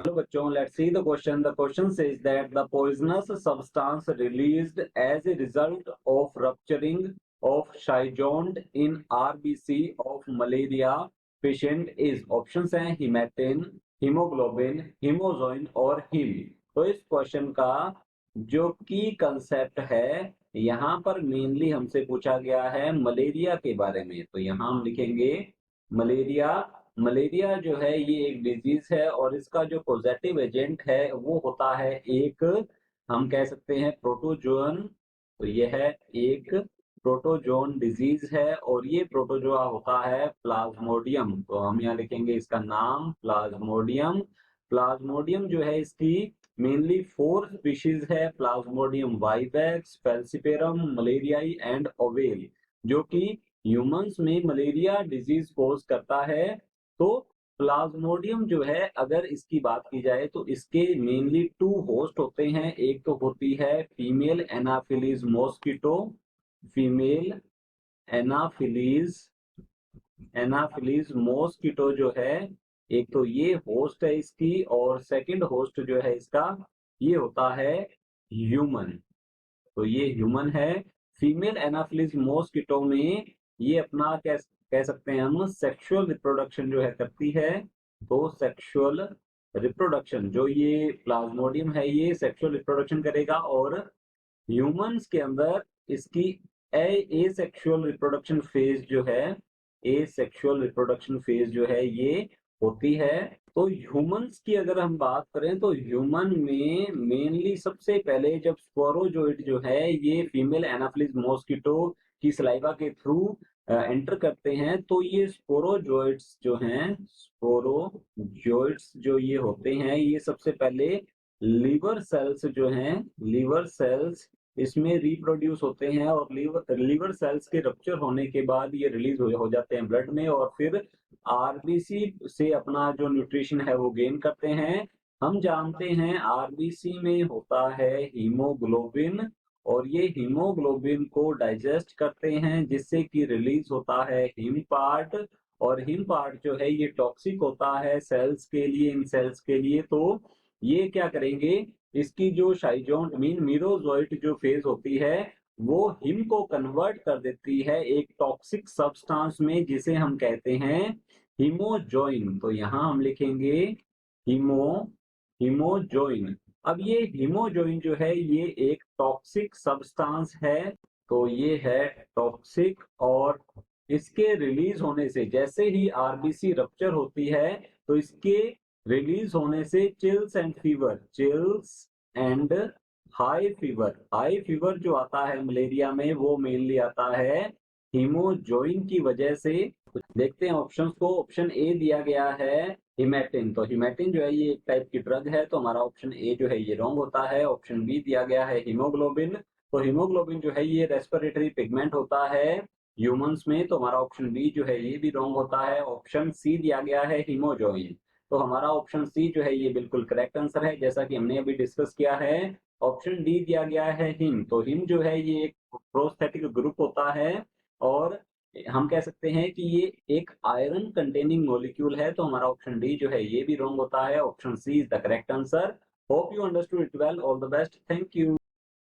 Hello bachon, let's see the question. The question says that the poisonous substance released as a result of rupturing of Chyzond in RBC of malaria patient is options हैं haematin, haemoglobin, hemozoin और haem. तो इस question का जो की concept है यहाँ पर मेनली हमसे पूछा गया है मलेरिया के बारे में। तो यहाँ हम लिखेंगे मलेरिया। मलेरिया जो है ये एक डिजीज है और इसका जो पॉजिटिव एजेंट है वो होता है एक, हम कह सकते हैं प्रोटोजोन। तो यह है एक प्रोटोजोन डिजीज है और ये प्रोटोजोआ होता है प्लाज्मोडियम। तो हम यहाँ लिखेंगे इसका नाम प्लाज्मोडियम। प्लाज्मोडियम जो है इसकी मेनली 4 स्पीशीज है, plasmodium vivax, falciparum, malariae and ovale, जो कि ह्यूमंस में मलेरिया डिजीज कोज करता है। तो प्लाज्मोडियम जो है अगर इसकी बात की जाए तो इसके मेनली 2 होस्ट होते हैं। एक तो होती है female Anopheles mosquito, female Anopheles Anopheles mosquito जो है, एक तो ये होस्ट है इसकी, और सेकंड होस्ट जो है इसका ये होता है ह्यूमन। तो ये ह्यूमन है। फीमेल एनाफिलीज मॉस्किटो में ये अपना कह सकते हैं हम सेक्सुअल रिप्रोडक्शन जो है करती है। तो सेक्सुअल रिप्रोडक्शन जो ये प्लाज्मोडियम है ये सेक्सुअल रिप्रोडक्शन करेगा, और ह्यूमंस के अंदर इसकी एसेक्सुअल रिप्रोडक्शन फेज जो है, एसेक्सुअल रिप्रोडक्शन फेज जो है ये होती है। तो ह्यूमंस की अगर हम बात करें तो ह्यूमन में मेनली सबसे पहले जब स्पोरोजोइट जो है ये फीमेल एनाफिलीज मॉस्किटो की सलाइवा के थ्रू एंटर करते हैं, तो ये स्पोरोजोइट्स जो हैं, स्पोरोजोइट्स जो ये होते हैं ये सबसे पहले लीवर सेल्स जो हैं, लीवर सेल्स इसमें रिप्रोड्यूस होते हैं, और लीवर सेल्स के रप्चर होने के बाद ये रिलीज हो जाते हैं ब्लड में, और फिर आरबीसी से अपना जो न्यूट्रिशन है वो गेन करते हैं। हम जानते हैं आरबीसी में होता है हीमोग्लोबिन, और ये हीमोग्लोबिन को डाइजेस्ट करते हैं जिससे कि रिलीज होता है हिम पार्ट, और हिम पार्ट जो है ये टॉक्सिक होता है सेल्स के लिए, इन सेल्स के लिए। तो ये क्या करेंगे, इसकी जो शाइजोन मीन मीरोजोइट जो फेज होती है वो हिम को कन्वर्ट कर देती है एक टॉक्सिक सब्सटेंस में जिसे हम कहते हैं हीमोजोइन। तो यहां हम लिखेंगे हीमो हीमोजोइन। अब ये हीमोजोइन जो है ये एक टॉक्सिक सब्सटेंस है। तो ये है टॉक्सिक, और इसके रिलीज होने से जैसे ही आरबीसी रप्चर होती है तो इसके रिलीज होने से chills and fever, chills and high fever जो आता है मलेरिया में वो मेनली आता है हीमोजोइन की वजह से। देखते हैं ऑप्शंस को। ऑप्शन ए दिया गया है हिमेटिन। तो हिमेटिन जो है ये एक टाइप की ड्रग है, तो हमारा ऑप्शन ए जो है ये रॉन्ग होता है। ऑप्शन बी दिया गया है हीमोग्लोबिन। तो हीमोग्लोबिन जो है ये रेस्पिरेटरी पिगमेंट होता है ह्यूमंस में, तो हमारा ऑप्शन बी जो है ये भी रॉन्ग होता है। ऑप्शन सी दिया गया है हीमोजोइन। तो हमारा ऑप्शन सी जो है ये बिल्कुल करेक्ट आंसर है, जैसा कि हमने अभी डिस्कस किया है। ऑप्शन डी दिया गया है हिम। तो हिम जो है ये एक प्रोस्थेटिक ग्रुप होता है, और हम कह सकते हैं कि ये एक आयरन कंटेनिंग मॉलिक्यूल है। तो हमारा ऑप्शन डी जो है ये भी रॉन्ग होता है। Option C is the correct answer. Hope you understood it well. All the best, thank you.